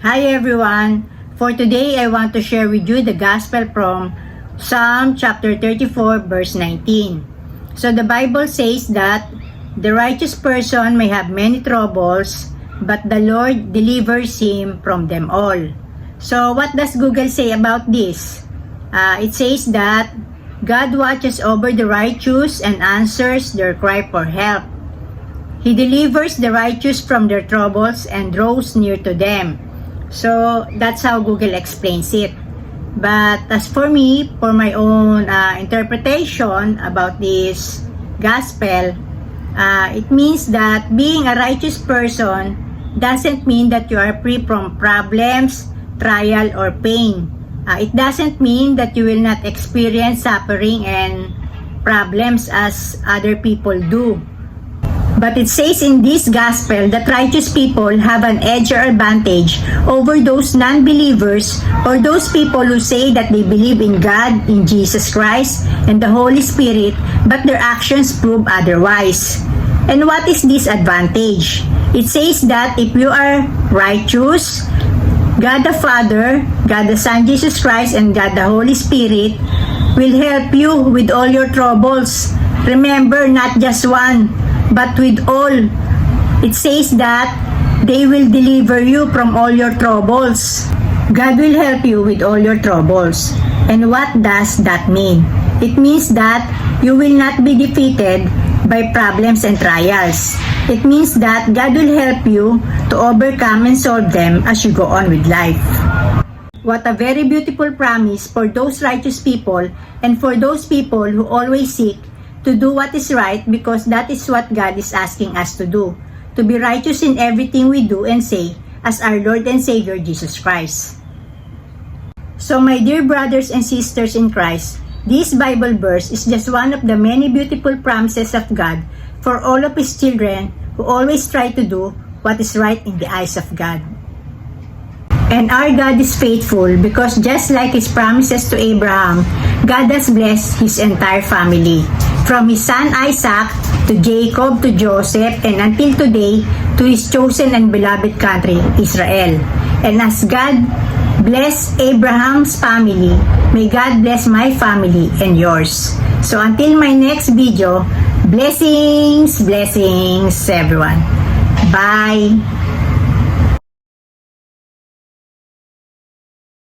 Hi everyone! For today, I want to share with you the Gospel from Psalm chapter 34 verse 19. So the Bible says that the righteous person may have many troubles, but the Lord delivers him from them all. So what does Google say about this? It says that God watches over the righteous and answers their cry for help. He delivers the righteous from their troubles and draws near to them. So that's how Google explains it. But as for me, for my own interpretation about this gospel, it means that being a righteous person doesn't mean that you are free from problems, trial, or pain. It doesn't mean that you will not experience suffering and problems as other people do. But it says in this gospel that righteous people have an edge or advantage over those non-believers or those people who say that they believe in God, in Jesus Christ, and the Holy Spirit, but their actions prove otherwise. And what is this advantage? It says that if you are righteous, God the Father, God the Son Jesus Christ, and God the Holy Spirit will help you with all your troubles. Remember, not just one, but with all. It says that they will deliver you from all your troubles. God will help you with all your troubles. And what does that mean? It means that you will not be defeated by problems and trials. It means that God will help you to overcome and solve them as you go on with life. What a very beautiful promise for those righteous people and for those people who always seek to do what is right, because that is what God is asking us to do. To be righteous in everything we do and say as our Lord and Savior Jesus Christ. So my dear brothers and sisters in Christ, this Bible verse is just one of the many beautiful promises of God for all of His children who always try to do what is right in the eyes of God. And our God is faithful because just like His promises to Abraham, God has blessed His entire family. From his son Isaac, to Jacob, to Joseph, and until today, to his chosen and beloved country, Israel. And as God bless Abraham's family, may God bless my family and yours. So until my next video, blessings, blessings everyone. Bye!